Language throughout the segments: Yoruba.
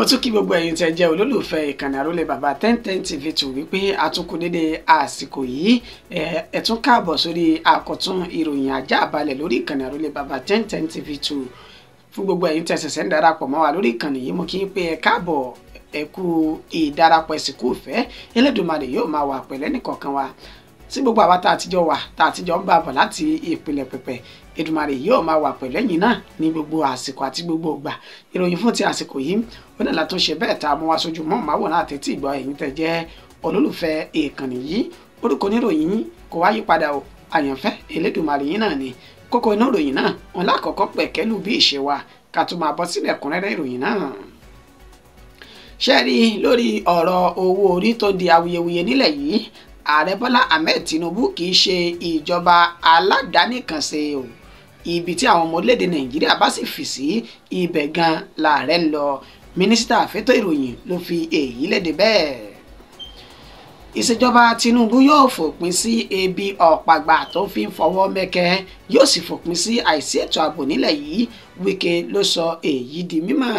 mo tún kí gbogbo ẹ̀yin tẹ́ jẹ́ olólùfẹ́ ìkànnì Àrólé Bàbá 1010 TV tó wípé àtúnkù dédé àsìkò yìí ẹ tún káàbọ̀ sórí àkọ́tún ìròyìn àjààbalẹ̀ lórí ìkànnì Àrólé Bàbá 1010 TV tó fún gbogbo ẹ̀yin tẹ́ ṣẹ̀ṣẹ̀ ń darapọ̀ mọ́ wa lórí ìkànnì yìí mo kí n pé ẹ káàbọ̀ ẹ kú ìdarapọ̀ ẹ̀sìnkú ìfẹ́ Elédùmarè yóò máa wà pẹ̀lẹ́ nìkọ̀ọ̀kan wa sí gbogbo àwa tá àtijọ́ ń bá bọ̀ láti ìpìlẹ̀ pẹ̀pẹ̀ Èdùmàrè yóò máa wà pẹ̀lú ẹ̀yin náà ní gbogbo àsìkò àti gbogbo ìgbà ìròyìn fún ti àsìkò yìí ó náà látún ṣe bẹ́ẹ̀ tá a mú wá sójú mọ́ màwòrán àtẹ̀tí ìgbọ́ ẹ̀yin tẹ́ jẹ́ olólùfẹ́ ìkànnì yìí orúkọ oníròyìn kò wá yí padà o àyànfẹ́ Elédùmarè yín náà ni kókó inú ìròyìn náà wọn lákọ̀ọ́kọ́ pẹ̀kẹ́lù bí ìṣe wa ká tún máa bọ́ sílẹ̀ kúnrẹ́rẹ́ ìròyìn náà ṣẹ́rí lórí ọ̀rọ̀ owó orí tó di awuyewuye nílẹ̀ yìí ààrẹ Bọ́lá Ahmed Tinubu kì í ṣe ìjọba aládàáníkànṣe o ibi tí àwọn ọmọ orílẹ̀-èdè Nàìjíríà bá sì fì sí ibẹ̀ gan láàrẹ ń lọ mínísítà fẹ́tọ̀ ìròyìn ló fi èyí léde bẹ́ẹ̀. ìṣèjọba Tinubu yóò fòpin sí ebi ọ̀pàgbà tó fi ń fọwọ́ mẹ́kẹ́ yóò sì fòpin sí àìsí ètò ààbò nílẹ̀ yìí Wike ló sọ èyí di mímọ̀.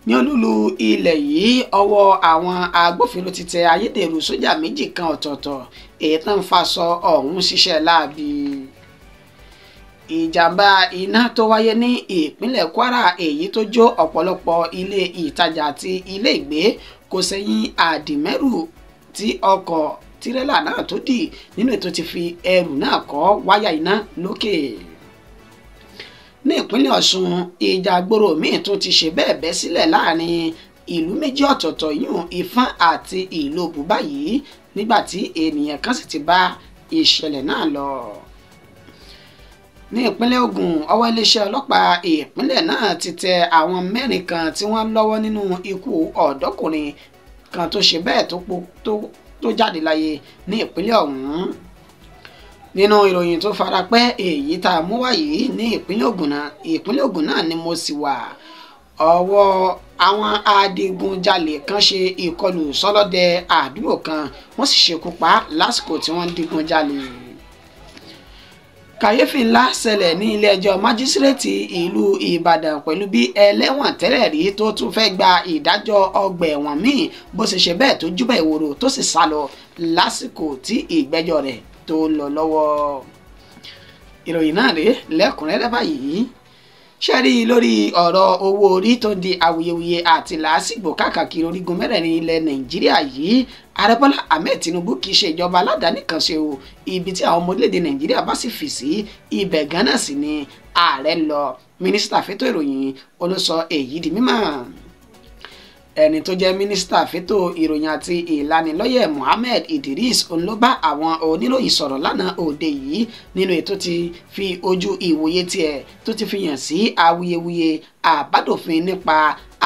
ní olúlu ilẹ̀ yìí ọwọ́ àwọn agbófinró ti tẹ ayédèrú sójà méjì kan ọ̀tọ̀ọ̀tọ̀ èyí tó ń faṣọ ọ̀hún ṣiṣẹ́ láabi. ìjàmbá iná tó wáyé ní ìpínlẹ̀ Kwara èyí tó jó ọ̀pọ̀lọpọ̀ ilé ìtajà àti ilé ìgbé kò sẹ́yìn àdìmẹ́rù tí ọkọ̀ tirẹ́là náà tó dì nínú ètò ti fi ẹrù náà kọ́ wáyà iná lókè. ní ìpínlẹ̀ Ọ̀ṣun ìjà àgbòrò míì tó ti ṣe bẹ́ẹ̀ bẹ́ sílẹ̀ láàrin ìlú méjì ọ̀tọ̀ọ̀tọ̀ yún Ifán àti Ìlobù báyìí nígbà tí ènìyàn kan sì ti bá ìṣẹ̀lẹ̀ náà lọ. ní ìpínlẹ̀ Ògùn ọwọ́ iléeṣẹ́ ọlọ́pàá ìpínlẹ̀ náà ti tẹ àwọn mẹ́rin kan tí wọ́n lọ́wọ́ nínú ikú ọ̀dọ́kùnrin kan tó ṣe bẹ́ẹ̀ tó jáde láyé ní ìpínlẹ̀ ọ̀hún. nínú ìròyìn tó fara pẹ́ èyí tá a mú wáyé ní ìpínlẹ̀ Ògùn náà ni mo sì wà ọwọ́ àwọn adigunjalè kan ṣe ìkọlù sọ́lọ́dẹ àdúgbò kan wọ́n sì ṣekú pa lásìkò tí wọ́n ń digunjalè. kàyéfì ńlá ṣẹlẹ̀ ní ilé-ẹjọ́ májísírèètì ìlú Ìbàdàn pẹ̀lú bí ẹlẹ́wọ̀n tẹ́lẹ̀ rí tó tún fẹ́ gba ìdájọ́ ọgbà ẹ̀wọ̀n míì bó ṣe ṣe bẹ́ẹ̀ tó júbà ìwòrò tó sì sá lọ lásìkò tí ìgbẹ́jọ́ rẹ̀ tó lọ lọ́wọ́. ìròyìn náà rèé lẹ́kùnrẹ́rẹ́ báyìí ṣẹ́rí lórí ọ̀rọ̀ owó orí tó di awuyewuye àti làásìgbò káàkiri orígun mẹ́rẹ̀ẹ̀rin ilẹ̀ Nàìjíríà yìí ààrẹ Bọ́lá Ahmed Tinubu kì í ṣe ìjọba aládàáníkànṣe o ibi tí àwọn ọmọ orílẹ̀-èdè Nàìjíríà bá sì fì sí ibẹ̀ gan náà sì ni ààrẹ ń lọ mínísítà fẹ́tọ̀ ìròyìn olóṣọ èyí di mímọ̀. ẹni tó jẹ́ mínísítà fẹ́tọ̀ ìròyìn àti ìlanilọ́yẹ̀ Mohammed Idris òun ló bá àwọn oníròyìn sọ̀rọ̀ lánàá òde yìí nínú ètò tí fi ojú ìwòye tiẹ̀ tó ti fi hàn sí awuyewuye àbádòfin nípa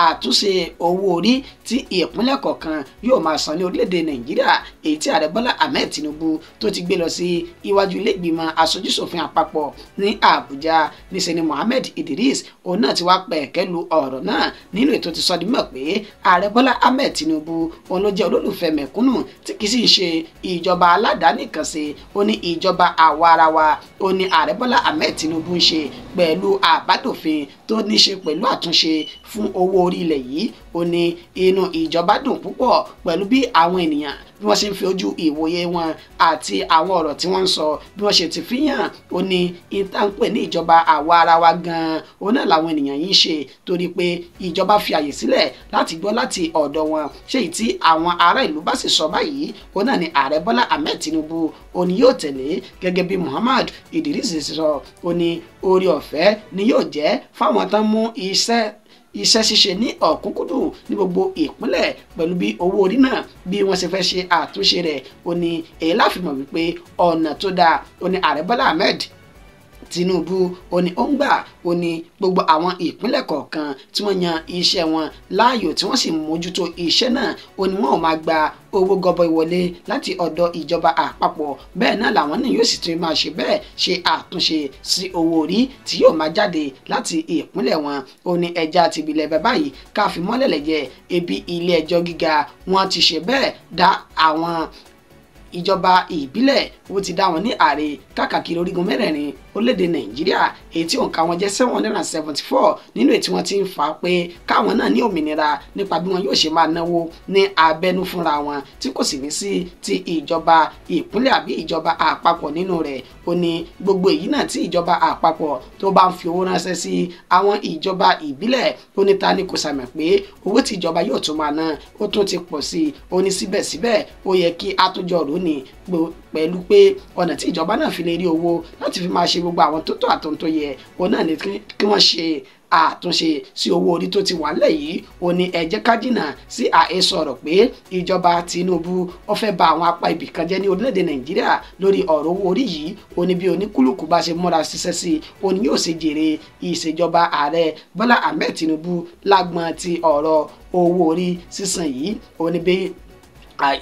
àtúnṣe owó orí tí ìpínlẹ̀ kọ̀ọ̀kan yóò máa san ní orílẹ̀-èdè Nàìjíríà èyí tí ààrẹ Bọ́lá Ahmed Tinubu tó ti gbé lọ sí iwájú ilé-ìgbìmọ̀ aṣojúṣòfin àpapọ̀ ní Àbújá níṣẹ́ ni Mohammed Idris òun náà ti wá pẹ̀kẹ́ lu ọ̀rọ̀ náà nínú ètò ti sọ di mọ̀ pé ààrẹ Bọ́lá Ahmed Tinubu òun ló jẹ́ olólùfẹ́ mẹ̀kúnnù tí kì í sì ṣe ìjọba aládàáníkànṣe ó ní ìjọba àwarawa ó ní ààrẹ Bọ́lá Ahmed Tinubu ń ṣe pẹ̀lú àbádòfin tó ní ṣe pẹ̀lú àtúnṣe fún owó orí ilẹ̀ yìí ó ní inú ìjọba dùn púpọ̀ pẹ̀lú bí àwọn ènìyàn bí wọ́n ṣe ń fi ojú ìwòye wọn àti àwọn ọ̀rọ̀ tí wọ́n ń sọ bí wọ́n ṣe ti fi hàn ó ní ìtànpẹ̀ ní ìjọba àwa ara wa gan-an ó náà làwọn ènìyàn yìí ṣe torí pé ìjọba fi àyè sílẹ̀ láti gbọ́ láti ọ̀dọ̀ wọn ṣé èyí tí àwọn ará ìlú bá sì sọ báyìí ó náà ni ààrẹ Bọ́lá Ahmed Tinubu ó ní yóò tẹ̀lé gẹ́gẹ́ bí Muhammad Idris sọ ó ní oore ọ̀fẹ́ ni yóò jẹ́ fáwọn tán mú iṣẹ́ ṣíṣe ní ọ̀kúnkúndùn ní gbogbo ìpínlẹ̀ pẹ̀lú bí owó orí náà bí wọ́n ṣe fẹ́ ṣe àtúnṣe rẹ̀ ó ní èyí láfimọ̀ wípé ọ̀nà tó dáa ó ní ààrẹ Bọ́lá Ahmed Tinubu ó ní ó ń gbà ó ní gbogbo àwọn ìpínlẹ̀ kọ̀ọ̀kan tí wọ́n yan iṣẹ́ wọn láàyò tí wọ́n sì mójútó iṣẹ́ náà ó ní wọ́n ò máa gba owó gọbọi wọlé láti ọ̀dọ̀ ìjọba àpapọ̀ bẹ́ẹ̀ náà làwọn náà yóò sì tún máa ṣe bẹ́ẹ̀ ṣe àtúnṣe sí owó orí tí yóò máa jáde láti ìpínlẹ̀ wọn ó ní ẹja àti ìbílẹ̀ bẹ́ẹ̀ báyìí ká fi mọ́lẹ̀lẹ̀ jẹ ebi ilé ẹjọ́ gíga wọn ti ṣe bẹ́ẹ̀ dá àwọn ìjọba ìbílẹ̀ ó ti dá wọn ní ààrẹ káàkiri orígun mẹ́rẹ̀ẹ̀rin orílẹ̀-èdè Nàìjíríà èyí tí òǹkà wọn jẹ́ 774 nínú èyí tí wọ́n ti ń fà pé káwọn náà ní òmìnira nípa bí wọn yóò ṣe máa náwó ní abẹ́nú fúnra wọn tí kò sì ní sí ti ìjọba ìpínlẹ̀ àbí ìjọba àpapọ̀ nínú rẹ̀. Ó ní gbogbo èyí náà tí ìjọba àpapọ̀ tó bá ń fi owó ránṣẹ́ sí àwọn ìjọba ìbílẹ̀, ó ní ta ni kò sàmì pé owó tí ìjọba yóò tún máa ná ó tún ti pọ̀ sí i. Ó ní síbẹ̀síbẹ̀ ó yẹ kí àtúnjọ rò ní pẹ̀lú pé ọ̀nà tí ìjọba náà fi lè rí owó láti fi máa ṣe gbogbo àwọn tó tó àtúntò yẹ òun náà ni kí wọ́n ṣe àtúnṣe sí owó orí tó ti wà nílẹ̀ yìí. Ó ní ẹ jẹ́ ká jìnnà sí àhesọ ọ̀rọ̀ pé ìjọba Tinubu ó fẹ́ ba àwọn apá ibì kan jẹ́ ní orílẹ̀-èdè Nàìjíríà lórí ọ̀rọ̀ owó orí yìí. Ó ní bí oníkúlùkù bá ṣe múra ṣiṣẹ́ sí i, ó ní yóò ṣe jèrè ìṣèjọba ààrẹ Bọ́lá Ahmed Tinubu lágbọ́n ti ọ̀rọ̀ owó orí sísan yìí. Ó ní bí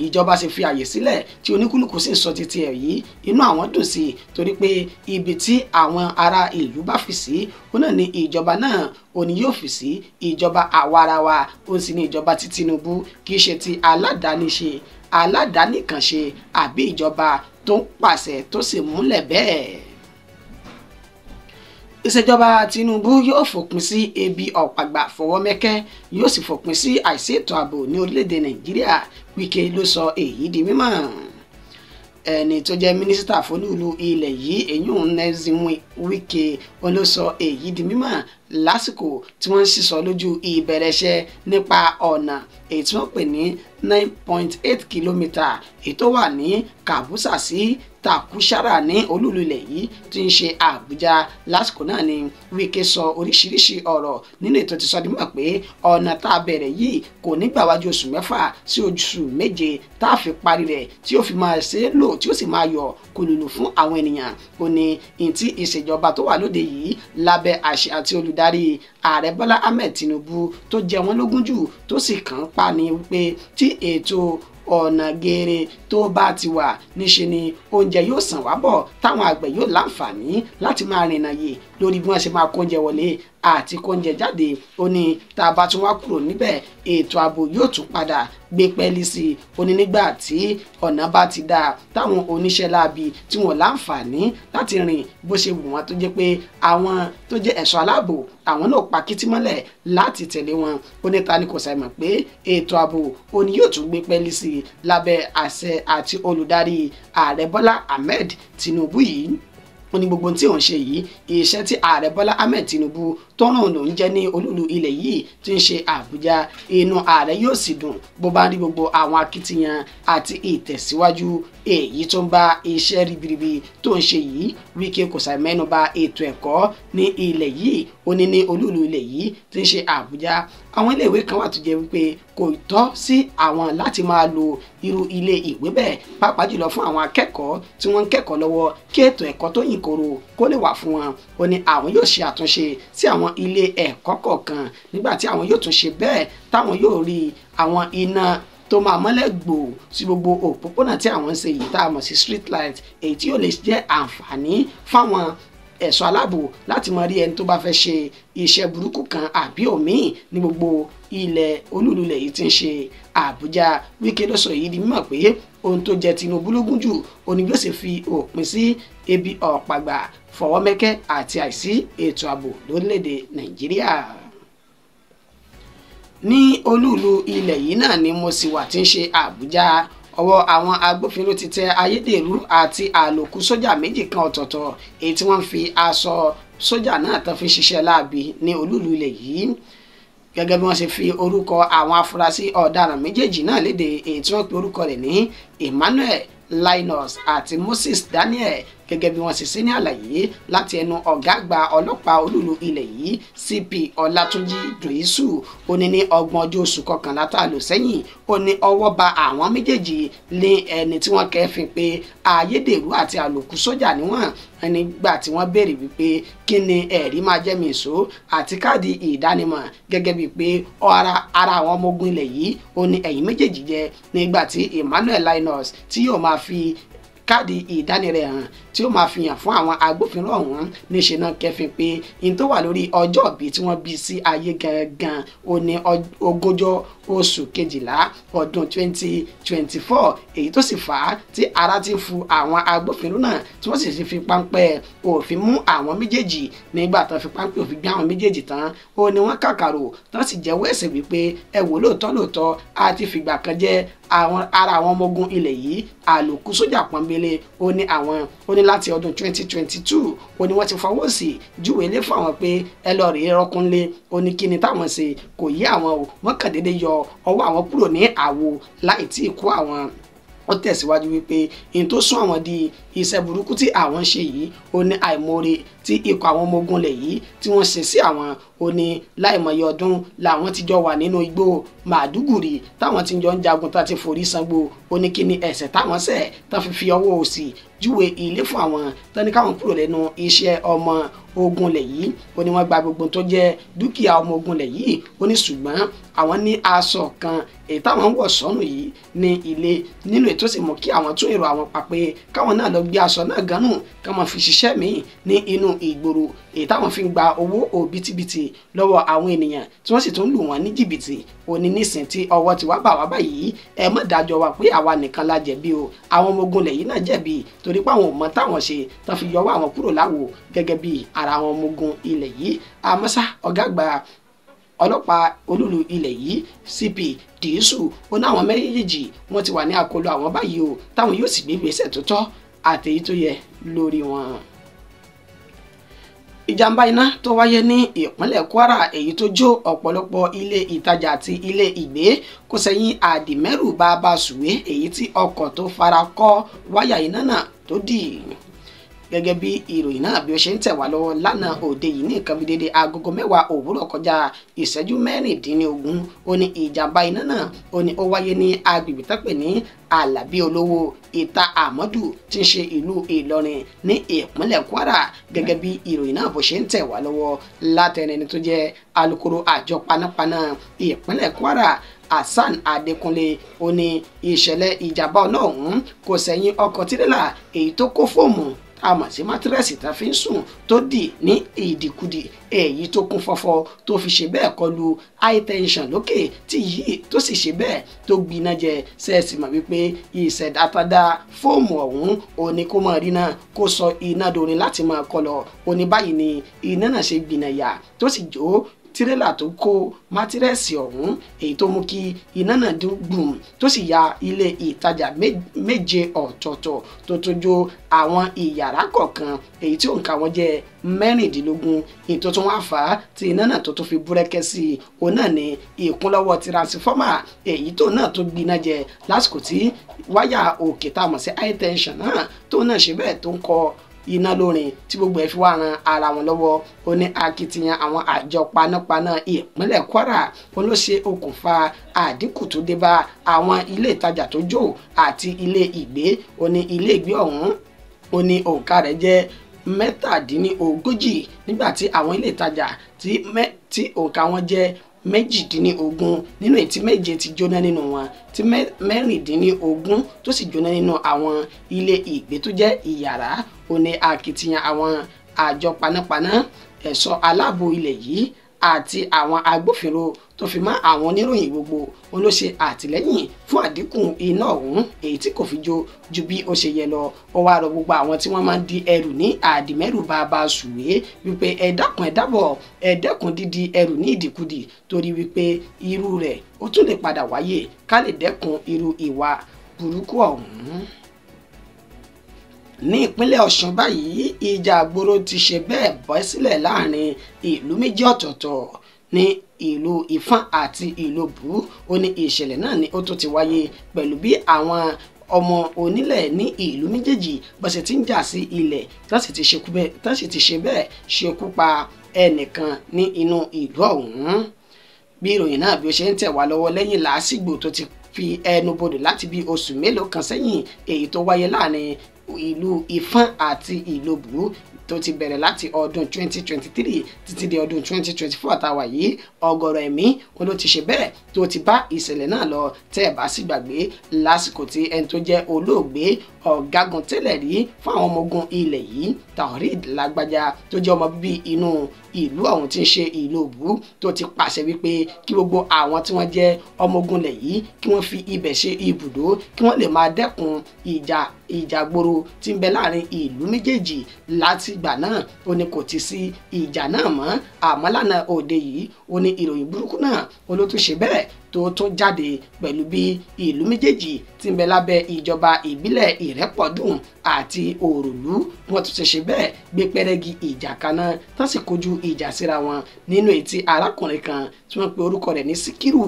ìjọba ṣe fi àyè sílẹ̀ tí oníkúlùkù sì ń sọ títí ẹ̀ yìí, inú àwọn dùn sí i torí pé ibi tí àwọn ará ìlú bá fi sí ó náà ní ìjọba náà ó ní yóò fi sí. ìjọba àwarawa ó sì ní ìjọba tí Tinubu kì í ṣe ti aládàáníkànṣe àbí ìjọba tó ń pàṣẹ tó sì múlẹ̀ bẹ́ẹ̀. Ìṣèjọba Tinubu yóò fòpin sí ebi ọ̀pàgbà fọwọ́mẹ́kẹ́, yóò sì fòpin sí àìsí ètò ààbò ní orílẹ̀-èdè Nàìjíríà. Wike ló sọ èyí di mímọ̀. Ẹni tó jẹ́ mínísítà fólúùlù ilẹ̀ yìí èyún Nyesom Wike ló sọ èyí di mímọ̀ lásìkò tí wọ́n ń sísọ lójú ìbẹ̀rẹ̀ṣẹ̀ nípa ọ̀nà èyí tí wọ́n pè ní 9.8 kìlómítà èyí tó wà ní Kàbúsà sí Tàkúṣàrà ní olúùlú ilẹ̀ yìí tí ń ṣe Àbújá. Lásìkò náà ni Wike sọ oríṣiríṣi ọ̀rọ̀ nínú ètò ti sọ di mọ̀ pé ọ̀nà tá a bẹ̀rẹ̀ yìí kò ní gbà wájú oṣù 6 sí oṣù 7 tá a fi parí rẹ̀ tí ó fi máa ṣe é lò tí ó sì máa yọ kùlùlù fún àwọn ènìyàn. Ó ní ìtì ìṣèjọba tó wà lóde yìí lábẹ́ àṣẹ àti olùdarí ààrẹ Bọ́lá Ahmed Tinubu tó jẹ wọ́n lógún jù tó sì kàn ń pa ni wípé tí ètò ọ̀nà geere tó bá ti wà níṣe ni oúnjẹ yóò sàn wá bọ̀ táwọn àgbẹ̀ yóò láǹfààní láti máa rìnnà yè lórí bí wọ́n ṣe máa kóúnjẹ wọlé àti kóúnjẹ jáde. Ó ní tá a bá tún wá kúrò níbẹ̀ ètò ààbò yóò tún padà gbé pẹ́ẹ́lí sí i. Ó ní nígbà tí ọ̀nà bá ti dáa táwọn oníṣẹ́ láabi tí wọ́n láǹfààní láti rìn bó ṣe wù wọ́n tó jẹ́ pé àwọn tó jẹ́ ẹ̀ṣọ́ aláàbò àwọn náà pa kìtì mọ́lẹ̀ láti tẹ̀lé wọn. Ó ní ta ni kò ṣàìmọ̀ pé ètò ààbò ó ní yóò tún gbé pẹ́ẹ́lí sí i lábẹ́ àṣẹ àti olùdarí ààrẹ Bọ́lá Ahmed Tinubu yìí. Ó ní gbogbo tí òun ṣe yìí iṣẹ́ tí ààrẹ Bọ́lá Ahmed Tinubu tọ́ràn ló ń jẹ́ ní olúlu ilẹ̀ yìí tí ń ṣe Àbújá. Inú ààrẹ yóò sì dùn bó bá rí gbogbo àwọn akitiyan àti ìtẹ̀síwájú èyí tó ń bá iṣẹ́ ribiribi tó ń ṣe yìí. Wike kò ṣàì mẹ́nu bà ètò ẹ̀kọ́ ní ilẹ̀ yìí. Ó ní ní olúlu ilẹ̀ yìí tí ń ṣe Àbújá àwọn iléèwé kan wà tó jẹ́ wípé kò tọ́ sí àwọn láti máa lo irú ilé ìwé bẹ́ẹ̀ pàápàá jùlọ fún àwọn akẹ́kọ̀ọ́ tí wọ́n ń kẹ́kọ̀ọ́ lọ́wọ́ kí ètò ẹ̀kọ́ tó yìn koro kó lè wà fún wọn. Ó ní àwọn yóò ṣe àtúnṣe sí àwọn ilé ẹ̀kọ́ kọ̀ọ̀kan nígbà tí àwọn yóò tún ṣe bẹ́ẹ̀ táwọn yóò rí àwọn iná tó máa mọ́lẹ̀ gbò sí gbogbo òpópónà tí àwọn ń ṣe yìí tá a mọ̀ sí street light èyí tí yóò lè jẹ́ àǹfààní fáwọn ẹ̀ṣọ́ aláàbò láti mọ rí ẹni tó bá fẹ́ ṣe iṣẹ́ burúkú kan àbí òmíì ní gbogbo ilẹ̀ olúlulẹ̀ yìí tí ń ṣe Àbújá. Wike ló sọ èyí di mímọ̀ pé ohun tó jẹ Tinubu lógún jù òní yóò sì fi òpin sí ebi ọ̀pàgbà fọwọ́mẹ́kẹ́ àti àìsí ètò ààbò lórílẹ̀‐èdè Nàìjíríà. Ní olúlu ilẹ̀ yìí náà ni mo sì wà tí ń ṣe Àbújá. Ọwọ́ àwọn agbófinró ti tẹ ayédèrú àti àlòkù sójà méjì kan ọ̀tọ̀ọ̀tọ̀ èyí tí wọ́n fi aṣọ sójà náà tán fi ṣiṣẹ́ láabi ní olúlu ilẹ̀ yìí. Gẹ́gẹ́ bí wọ́n ṣe fi orúkọ àwọn afurasí ọ̀daràn méjèèjì náà léde èyí tí wọ́n pe orúkọ rẹ̀ ní Emmanuel Linus àti Moses Daniel gẹ́gẹ́ bí wọ́n ṣe ṣe ní àlàyé láti ẹnu ọ̀gá àgbà ọlọ́pàá olúlu ilẹ̀ yìí CP Ọlátúnjí Dùísù. Ó ní ní 30 oṣù kọkànlá tá a lò sẹ́yìn ó ní ọwọ́ ba àwọn méjèèjì lé ẹni tí wọ́n kẹ́fìn pé ayédèrú àti àlòkù sójà níwọ̀n nígbà tí wọ́n béèrè wípé kí ni ẹ̀rí máa jẹ́ mìíṣó àti káàdì ìdánimọ̀ gẹ́gẹ́ bíi pé ara àwọn ọmọ ogun ilẹ̀ yìí ó ní ẹ̀yìn méjèèjì jẹ́ nígbà tí Emmanuel Linus tí yóò máa fi káàdì ìdánirẹ̀ hàn tí ó máa fi hàn fún àwọn agbófinró ọ̀hún níṣẹ́ náà kẹfin pé in tó wà lórí ọjọ́ ìbí tí wọ́n bí sí ayé gangan ó ní ogúnjọ́ oṣù kejìlá ọdún 2024 èyí tó sì fà á tí ara ti fu àwọn agbófinró náà tí wọ́n sì ti fi páńpẹ́ òfin mú àwọn méjèèjì nígbà tán fi páńpẹ́ òfin gbé àwọn méjèèjì tán ó ní wọ́n kàkàrò tán sì jẹ́wọ́ ẹ̀ṣẹ̀ wípé ẹ wò lóòótọ́ a ti fìgbà kan jẹ́ ara àwọn ọmọ ogun ilẹ̀ yìí àlòkù sójà pọ́nbélé ó ní láti ọdún 2022 ó ní wọ́n ti fọwọ́ sí júwèé lé fún àwọn pé ẹ lọ rèé rọ́kúnlé ó ní kíni táwọn ṣe kò yí àwọn o wọ́n kàn déédéé yọ ọwọ́ àwọn kúrò ní àwo láì tí ì kó àwọn. Ó tẹ̀síwájú wípé in tó sún àwọn di iṣẹ́ burúkú tí àwọn ṣe yìí ó ní àìmoore tí ikọ̀ àwọn ọmọ ogun lẹ̀ yìí tí wọ́n ṣe sí àwọn ó ní láìmọye ọdún làwọn ti jọ wà nínú igbó Màdúgùrì táwọn ti jọ ń jagun tá ti forí sangbó ó ní kí ni ẹ̀ṣẹ̀ táwọn ṣẹ̀ tán fi ọwọ́ òsì júwe ilé fún àwọn tán ní káwọn kúrò lẹ́nu iṣẹ́ ọmọ ogun lẹ̀ yìí ó ní wọ́n gba gbogbo tó jẹ́ dúkìá ọmọ ogun lẹ̀ yìí ó ní ṣùgbọ́n àwọn ní aṣọ kan èyí táwọn ń wọ̀ sọ́nù yìí ní ilé nínú ètò sì mú kí àwọn tún èrò àwọn pa pé káwọn náà lọ gbé aṣọ náà gánù káwọn fi ṣiṣẹ́ míì ní inú ìgboro èyí táwọn fi ń gba owó òbítíbitì lọ́wọ́ àwọn ènìyàn tí wọ́n sì tún lù wọ́n ní jìbìtì ó ní nísìn tí ọwọ́ ti wá bà wá báyìí ẹ má dájọ́ wa pé àwa nìkan la jẹ̀bi o àwọn ọmọ ogun lẹ̀ yìí náà jẹ̀bi torí pé àwọn ò mọ táwọn ṣe tán fi yọwọ́ àwọn kúrò láwo gẹ́gẹ́ bí ara àwọn ọmọ ogun ilẹ̀ yìí àmọ́sá ọ̀gá àgbà ọlọ́pàá olúlu ilẹ̀ yìí CP Dìísù ó ní àwọn méjèèjì wọ́n ti wà ní àkọlù àwọn báyìí o táwọn yóò sì gbé ìgbésẹ̀ tó tọ́ àtèyí tó yẹ lórí wọn. Ìjàmbá iná tó wáyé ní ìpínlẹ̀ Kwara èyí tó jó ọ̀pọ̀lọpọ̀ ilé ìtajà àti ilé ìgbé kò sẹ́yìn àdìmẹ́rù bàbá sùwé èyí tí ọkọ̀ tó fara kọ́ wáyà iná náà tó dì. Gẹ́gẹ́ bí ìròyìn náà bí ó ṣe ń tẹ̀ wá lọ́wọ́ lánàá òde yìí ní nǹkan bí dédé agogo 10 òwúrọ̀ kọjá ìṣẹ́jú 16 ó ní ìjàmbá iná náà ó ní ó wáyé ní agbègbè tẹ́pẹ̀ ní Àlàbí Olówó Ìta Àmọ́dù tí ń ṣe ìlú Ìlọrin ní ìpínlẹ̀ Kwara gẹ́gẹ́ bí ìròyìn náà bó ṣe ń tẹ̀ wá lọ́wọ́ látẹnẹni tó jẹ́ alukoro àjọ panápaná ìpínlẹ̀ Kwara Hasan Adékúnlé ó ní ìṣẹ̀lẹ̀ ìjàmbá ọlọ́run kò sẹ́yìn ọkọ̀ tirẹ́là èyí tó kó fóòmù àmọ́ sí mátírẹ́sì tá fi ń sùn tó dì ní ìdìkudì èyí tó kún fọ́fọ́ tó fi ṣe bẹ́ẹ̀ kọlu high tension lókè tí yìí tó sì ṣe bẹ́ẹ̀ tó gbiná jẹ sẹ́ẹ̀sì mọ̀ wípé ìṣẹ̀dápadà fóòmù ọ̀hún òní kó máa rí náà kó sọ iná dorin láti máa kọ lọ òní báyìí ni iná náà ṣe gbiná yà tó sì jó tirẹ́là tó kó mátírẹ́sì ọ̀hún èyí tó mú kí iná náà dún gbùm tó sì ya ilé ìtajà méje ọ̀tọ̀ọ̀tọ̀ tó tójó àwọn ìyàrá kọ̀ọ̀kan èyí tí òǹkà wọn jẹ́ 16 èyí tó tún wá fà á tí iná náà tó fi búrẹ́kẹ́ sí i òun náà ní ìkúnlọ́wọ́ tiransifọ́mà èyí tó náà tó gbiná jẹ lásìkò tí wáyà òkè tá a mọ̀ sí high tension náà tó náà ṣe bẹ́ẹ̀ tó ń kọ iná lórin tí gbogbo ẹ̀ fi wá ran ara wọn lọ́wọ́ ó ní akitiyan àwọn àjọ panápaná ìpínlẹ̀ Kwara ó ló ṣe okùnfà àdínkù tó dé bá àwọn ilé ìtajà tó jó àti ilé ìgbé ó ní ilé ìgbé ọ̀hún ó ní òǹkà rẹ̀ jẹ́ 37 nígbà tí àwọn ilé ìtajà tí òǹkà wọn jẹ́ 18 nínú èyí tí 7 ti jóná nínú wọn tí 16 tó sì jóná nínú àwọn ilé ìgbé tó jẹ́ ìyàrá ó ní akitiyan àwọn àjọ panápaná ẹ̀ṣọ́ aláàbò ilẹ̀ yìí àti àwọn agbófinró tó fi mọ́ àwọn oníròyìn gbogbo wọn ló ṣe àtìlẹ́yìn fún àdínkù iná ọ̀hún èyí tí kò fi jó ju bí ó ṣe yẹ lọ ó wá rọ gbogbo àwọn tí wọ́n máa ń di ẹrù ní àdìmẹ́rù bàbá sùwé wípé ẹ dákun ẹ dábọ̀ ẹ dẹ́kun dídi ẹrù ní ìdìkudì torí wípé irú rẹ̀ ó tún lè padà wáyé ká lè dẹ́kun irú ìwà burúkú ọ̀hún. Ní ìpínlẹ̀ Ọ̀ṣun báyìí ìjà àgbòrò ti ṣe bẹ́ẹ̀ bọ́ sílẹ̀ láàrin ìlú méjì ọ̀tọ̀ọ̀tọ̀ ní ìlú Ìfọ̀n àti Ìlobù ó ní ìṣẹ̀lẹ̀ náà ni ó tó ti wáyé pẹ̀lú bí àwọn ọmọ onílẹ̀ ní ìlú méjèèjì bó ṣe ti ń jà sí ilẹ̀ tó sì ti ṣe bẹ́ẹ̀ ṣekú pa ẹnìkan ní inú ìlú ọ̀hún. Bí ìròyìn náà bí ó ṣe ń tẹ̀ wá lọ́wọ́ lẹ́yìn làásìgbò tó ti fi ẹnu bodò láti bí oṣù mélòó kan sẹ́yìn èyí tó wáyé láàrin ìlú Ìfọ̀n àti Ìlobù tó ti bẹ̀rẹ̀ láti ọdún 2023 títí di ọdún 2024 àtàwà yìí ọ̀gọ̀rọ̀ ẹ̀mí wọn ló ti ṣe bẹ́ẹ̀ tó ti bá ìṣẹ̀lẹ̀ náà lọ tẹ́ ẹ̀ bá sì gbàgbé lásìkò tí ẹni tó jẹ́ olóògbé ọ̀gágun tẹ́lẹ̀ rí fún àwọn ọmọ ogun ilẹ̀ yìí Taoreed Lágbájá tó jẹ́ ọmọ bíbí inú ìlú ọ̀hún tí ń ṣe Ìlóbù tó ti pàṣẹ wípé kí gbogbo àwọn tí wọ́n jẹ́ ọmọ ogun ilẹ̀ yìí kí wọ́n fi ibẹ̀ ṣe ibùdó kí wọ́n lè máa dẹ́kun ìjàgboro tí ń bẹ láàrin ìlú méjèèjì. Láti ìgbà náà ó ní kò ti sí ìjà náà mọ́, àmọ́ lánàá òde yìí ó ní ìròyìn burúkú náà ó ló tún ṣe bẹ́ẹ̀ tó tún jáde pẹ̀lú bí ìlú méjèèjì tí ń bẹ lábẹ́ ìjọba ìbílẹ̀ Ìrẹ́pọ̀dùn àti Òròlú wọ́n tún ṣe bẹ́ẹ̀ gbé pẹ́rẹ́gì ìjà kaná tán sì kojú ìjà síra wọn nínú ètí arákùnrin kan tí wọ́n pe orúkọ rẹ̀ ní Síkírù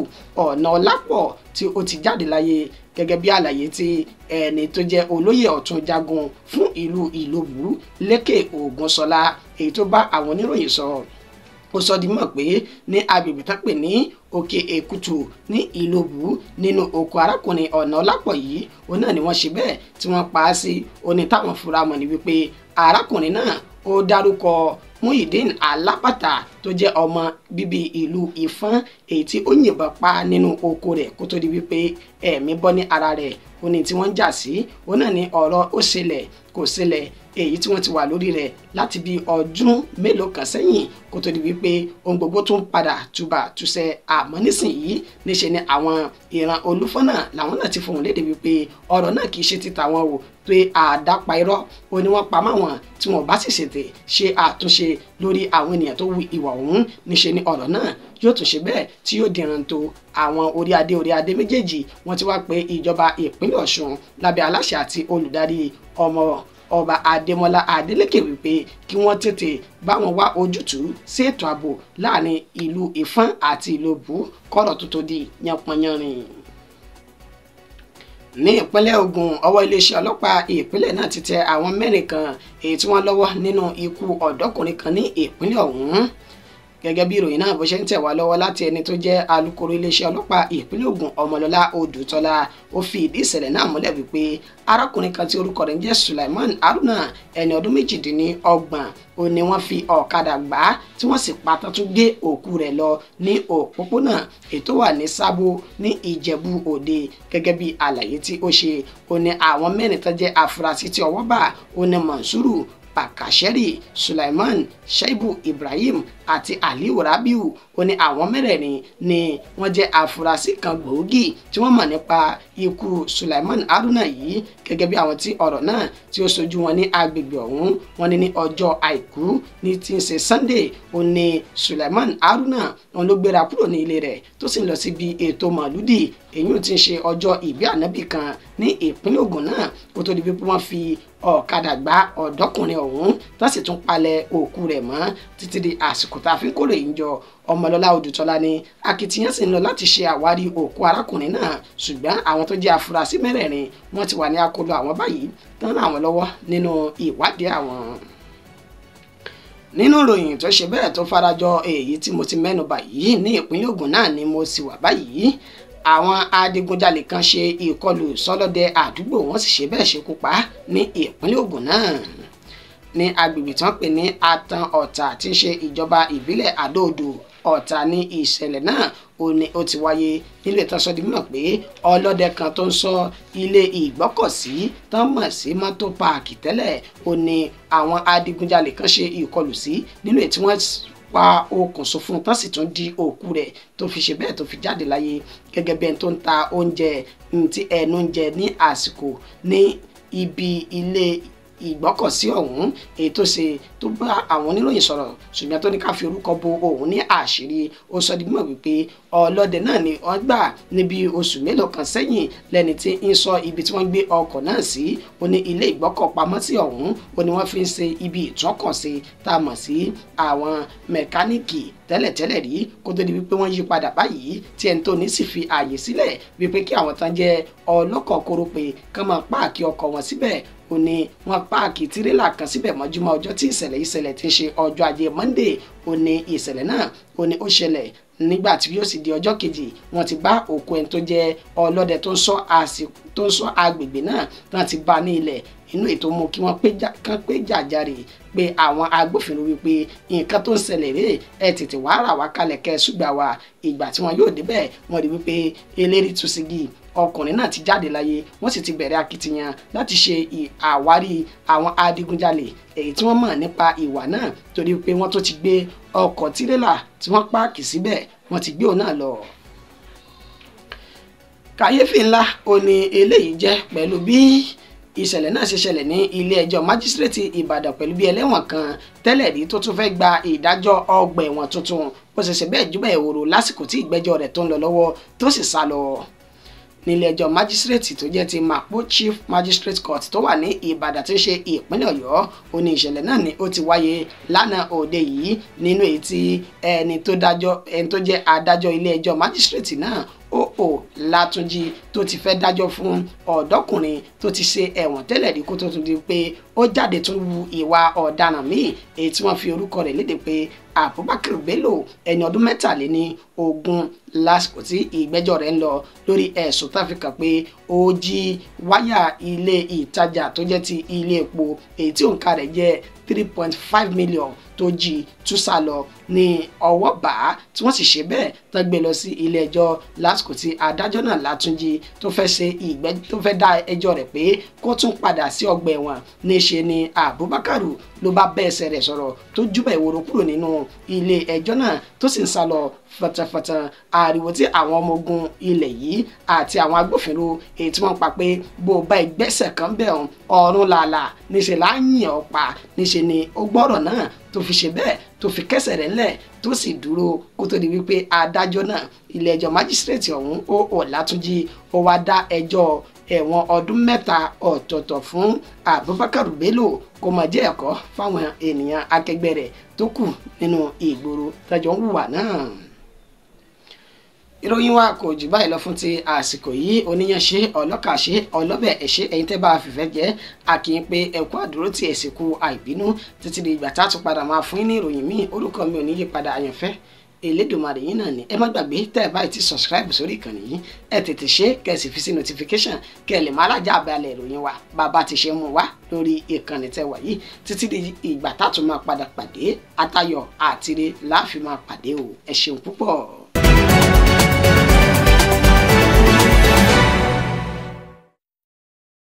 Ọ̀nàọlápọ̀ tí ó ti jáde láyé gẹ́gẹ́ bí àlàyé tí ẹni tó jẹ́ olóyè ọ̀tún jagun fún ìlú Ìlóbù Lékè Ògúnṣọlá èyí tó bá àwọn oníròyìn sọ. Ó sọ di mọ̀ pé ní agbègbè tán pè ní Òkè Èkútù ní Ìlóbù nínú oko arákùnrin Ọ̀nàọlápọ̀ yìí òun náà ni wọ́n ṣe bẹ́ẹ̀ tí wọ́n pa á sí. Oní táwọn fura mọ̀ ní wípé arákùnrin náà ó dárúkọ Muyideen Alápàtà tó jẹ́ ọmọ bíbí ìlú Ìfọ̀n èyí tí ó yìnbọn pa nínú oko rẹ̀ kó tó di wípé ẹ̀mí bọ́ ní ara rẹ̀. Ó ní tí wọ́n ń jà sí òun náà ní ọ̀rọ̀ ó ṣẹlẹ̀ kò ṣẹlẹ̀ èyí tí wọ́n ti wà lórí rẹ̀ láti bí ọdún mélòó kan sẹ́yìn kó tó di wípé ohun gbogbo tún padà túbà túṣẹ. Àmọ́ nísìnyí níṣe ni àwọn ìran Olúfọ́nà làwọn náà ti fohùn léde wípé ọ̀rọ̀ náà kì í ṣe títa wọn o pé àdápa irọ́ ó ní wọ́n pa máwọn tí wọ́n bá sì ṣètè ṣe àtúnṣe lórí àwọn ènìyàn tó wu ìwà ọ̀hún. Níṣe ni ọ̀rọ̀ náà yóò tún ṣe bẹ́ẹ̀ tí yóò dìran tó àwọn orí adé méjèèjì. Wọ́n ti wá pé ìjọba ìpínlẹ̀ Ọ̀ṣun lábẹ́ aláṣẹ àti olùdarí ọba Adémọ́lá Adélékè wípé kí wọ́n tètè bá wọn wá ojútùú sí ètò ààbò láàrin ìlú Ìfọ̀n àti Ìlóbù kọ́rọ̀ tó di yánpọnyánrin. Ní ìpínlẹ̀ Ògùn ọwọ́ iléeṣẹ́ ọlọ́pàá ìpínlẹ̀ náà ti tẹ àwọn mẹ́rin kan èyí tí wọ́n lọ́wọ́ nínú ikú ọ̀dọ́kùnrin kan ní ìpínlẹ̀ ọ̀hún. Gẹ́gẹ́ bí ìròyìn náà bó ṣe ń tẹ̀ wá lọ́wọ́ láti ẹni tó jẹ́ alukoro iléeṣẹ́ ọlọ́pàá ìpínlẹ̀ Ògùn Ọmọlọ́lá Odùtọ́lá ó fi ìdí ìṣẹ̀lẹ̀ náà múlẹ̀ wípé arákùnrin kan tí orúkọ rẹ̀ ń jẹ́ Sulaiman Haruna ẹni ọdún 28 ó ní wọ́n fi ọ̀kadà gbá tí wọ́n sì pa tán tún gbé òkú rẹ̀ lọ ní òpópónà ètò wà ní Sábó ní Ìjẹ̀bú Òde. Gẹ́gẹ́ bí àlàyé tí ó ṣe ó ní àwọn mẹ́rin tó jẹ́ afurasí tí ọwọ́ bá ó ní Mọ̀nsúrù Pàkàṣẹ́rì Sulaiman Shaibu Ibrahim àti Aliu Rabiu ó ní àwọn mẹ́rẹ̀ẹ̀rin ni wọ́n jẹ́ afurasí kan gbòógì tí wọ́n mọ̀ nípa ikú Sulaiman Haruna yìí. Gẹ́gẹ́ bí àwọn tí ọ̀rọ̀ náà tí ó sojú wọn ní agbègbè ọ̀hún wọ́n ní ọjọ́ àìkú ní tí ń ṣe Sunday ó ní Sulaiman Haruna wọn ló gbéra kúrò ní ilé rẹ̀ tó sì ń lọ síbi ètò màlúdì èyí tí ń ṣe ọjọ́ ìbí ànábì kan ní ìpínlẹ̀ Ògùn náà kó tó di pé wọ́n fi ọ̀kadà gbá ọ̀dọ́kùnrin ọ̀hún tó sì tún palẹ̀ òkú rẹ̀ mọ́ títí di àsìkò tá a fi ń kórè ìjọ. Ọmọlọ́lá Odùtọ́lá ní akitiyan sì ń lọ láti ṣe àwárí òkú arákùnrin náà ṣùgbọ́n àwọn tó jẹ́ afurasí mẹ́rẹ̀ẹ̀rin wọ́n ti wà ní akóló àwọn báyìí tán ràn àwọn lọ́wọ́ nínú ìwádìí àwọn. Nínú ìròyìn tó ṣe bẹ́ẹ̀ tó farajọ èyí tí mo ti mẹ́nubà yìí ní ìpínlẹ̀ Ògùn náà ni mo sì wà báyìí. Àwọn adigunjalè kan ṣe ìkọlù sọlọ́dẹ àdúgbò wọn sì ṣe bẹ́ẹ̀ ṣekú pa ní ìpínlẹ̀ Ògùn náà ní agbègbè tí wọ́n pè ní Atan Ọ̀tà tí ń ṣe ìjọba ìbílẹ̀ Àdó-Odò Ọ̀tà ní ìṣẹ̀lẹ̀ náà ó ti wáyé nílé ìtọ́sọ́ di mímọ̀ pé ọlọ́dẹ kan tó ń ṣọ́ ilé ìgbọ́kọ̀sí tán mọ̀ sí mọ́tò páàkì tẹ́lẹ̀ ó ní àwọn adigunjalè kan ṣe ìkọlù sí nínú èyí tí wọ́n pa okùn so fún tán sì tún di òkú rẹ̀ tó fi ṣe bẹ́ẹ̀ tó fi jáde láyé. Gẹ́gẹ́ bí ẹni tó ń ta oúnjẹ tí ẹnu ń jẹ ní àsìkò ní ibi ilé ìgbọ́kọ̀sí ọ̀hún èyí tó ṣe tó bá àwọn oníròyìn sọ̀rọ̀ ṣùgbọ́n tó ní ká fi orúkọ bo òun ní àṣírí. Ó sọ di mímọ̀ wípé ọlọ́dẹ náà ni wọ́n gbà níbi oṣù mélòó kan sẹ́yìn lẹ́ni tí ń sọ ibi tí wọ́n gbé ọkọ̀ náà sí ó ní ilé ìgbọ́kọ̀pamọ́sí ọ̀hún ó ní wọ́n fi ń ṣe ibi ìtúnkọ̀ṣe tá a mọ̀ sí àwọn mẹkáníìkì tẹ́lẹ̀tẹ́lẹ̀ rí kó tó di wípé wọ́n yí padà báyìí tí ẹni tó ní sì fi ààyè sílẹ̀ wípé kí àwọn tán jẹ́ ọlọ́kọ̀ kórópè kán máa páàkì ọkọ̀ wọn síbẹ̀ ó ní wọ́n páàkì tirẹ́là kan síbẹ̀ mọ́júmọ́ ọjọ́ tí ìṣẹ̀lẹ̀ ti ṣe ọjọ́ ajé Monday ó ní ìṣẹ̀lẹ̀ náà ó ní ó ṣẹlẹ̀ nígbà tí yóò sì di ọjọ́ kejì wọ́n ti bá òkú ẹni tó jẹ́ ọlọ́dẹ tó ń ṣọ́ agbègbè náà láti bá ní ilẹ̀ inú ètò mú kí wọ́n pé jàjàre pé àwọn agbófinró wípé nǹkan tó ń ṣẹlẹ̀ rèé ẹ tètè wá rà wá kalẹ̀ kẹ́ ẹ ṣùgbà wa. Ìgbà tí wọn yóò débẹ̀ wọ́n rí wípé eléri Túsígì ọkùnrin náà ti jáde láyé, wọ́n sì ti bẹ̀rẹ̀ akitiyan láti ṣe àwárí àwọn adigunjalè èyí tí wọ́n mọ̀ nípa ìwà náà, torí pé wọ́n tó ti gbé ọkọ̀ tirẹ́là tí wọ́n páàkì síbẹ̀, wọ́n ti gbé òun náà lọ. Kàyéfì ńlá ó ní eléyìí jẹ́ pẹ̀lú bí ìṣẹ̀lẹ̀ náà ṣe ṣẹlẹ̀ ní ilé ẹjọ́ májísírèètì Ìbàdàn pẹ̀lú bí ẹlẹ́wọ̀n kan tẹ́lẹ̀ rí tó tún fẹ́ gba ìdájọ́ ọgbà ẹ̀wọ̀n tuntun bó ṣe ṣe bẹ́ẹ̀ júbà ìhòòrò lásìkò tí ìgbẹ́jọ́ rẹ̀ tó ń lọ lọ́wọ́ tó sì sá lọ. Nílé ẹjọ́ májísírèètì tó jẹ́ ti Mapo Chief Magistrate Court tó wà ní Ìbàdàn tí ń ṣe ìpínlẹ̀ Ọ̀yọ́, ó ní ìṣẹ̀lẹ̀ náà ni ó ti wáyé lánàá òde yìí nínú èyí tí ẹni tó jẹ́ adájọ́ ilé ẹjọ́ májísírèètì náà O.O. Látúnjí tó ti fẹ́ dájọ́ fún ọ̀dọ́kùnrin tó ti ṣe ẹ̀wọ̀n tẹ́lẹ̀ rí kó tó tún di pé ó jáde tún wu ìwà ọ̀daràn míì èyí tí wọ́n fi orúkọ rẹ̀ léde pé Abubakar Bello ẹni ọdún 23 lásìkò tí ìgbẹ́jọ́ rẹ̀ ń lọ lórí ẹ̀sùn tó fi kàn pé ó jí wáyà ilé ìtajà tó jẹ́ ti ilé epo èyí tí òǹkà rẹ̀ jẹ́ 3.5 million tó jí tú sá lọ ní ọwọ́ bá tí wọ́n sì ṣe bẹ́ẹ̀ tó gbé lọ sí ilé ẹjọ́ lásìkò tí adájọ́ náà Látúnjí tó fẹ́ dá ẹjọ́ rẹ̀ pé kó tún padà sí ọgbà ẹ̀wọ̀n níṣe ni Abubakar ló bá bẹ́ ẹsẹ̀ rẹ̀ sọ̀rọ̀ tó júbà ìwòrò kúrò nínú ilé ẹjọ́ náà tó sì ń sá lọ fọ̀tàfọ̀tà. Ariwo tí àwọn ọmọ ogun ilẹ̀ yìí àti àwọn agbófinró èyí tí wọ́n pa pé bó bá ìgbésẹ̀ kan bẹ̀ ọ̀run làlà níṣẹ́ láyìn ọ̀pá níṣẹ́ ni ó gbọ́rọ̀ náà tó fi ṣe bẹ́ẹ̀ tó fi kẹ́sẹ̀ rẹ̀ ńlẹ̀ tó sì dúró kó tó di wípé adájọ́ náà ilé ẹjọ́ májísírèètì ọ̀hún O.O. Látúnjí ó wá dá ẹjọ́ ẹ̀wọ̀n ọdún 3 ọ̀tọ̀ọ̀tọ̀ fún Abubakar Bello kó máa jẹ́ ẹ̀kọ́ fáwọn ènìyàn akẹgbẹ́ rẹ̀ tó kù nínú ìgboro tọ́jọ́ ń hùwà náà. Ìròyìn wa kò jù báyìí lọ fún ti àsìkò yìí. Oníyanṣe ọlọ́kàṣe ọlọ́bẹ̀ ẹ̀ṣẹ́ ẹ̀yin tẹ́ bá fìfẹ́ jẹ́ àkìyìn pé ẹ̀kú àdúró ti ẹ̀sìnkú àìbínú títí di ìgbà tá a tún padà máa fún yín ní ìròyìn míì. Orúkọ mi ò ní yí padà, àyànfẹ́ Elédùmarè yín náà ni. Ẹ má gbàgbé tẹ́ ẹ báyìí ti subscribe sórí ìkànnì yìí, ẹ tètè ṣe kẹ́ ẹ sì fi sí notification kẹ́ ẹ lè máa lájà àbálẹ̀ ìròyìn wa bàbá ti ṣe mú wá lórí ìkànnì tẹ́ wà yìí títí di ìgbà tá a tún máa padà pàdé. Àtayọ̀ àtire láàfin máa pàdé o. Ẹ ṣeun púpọ̀.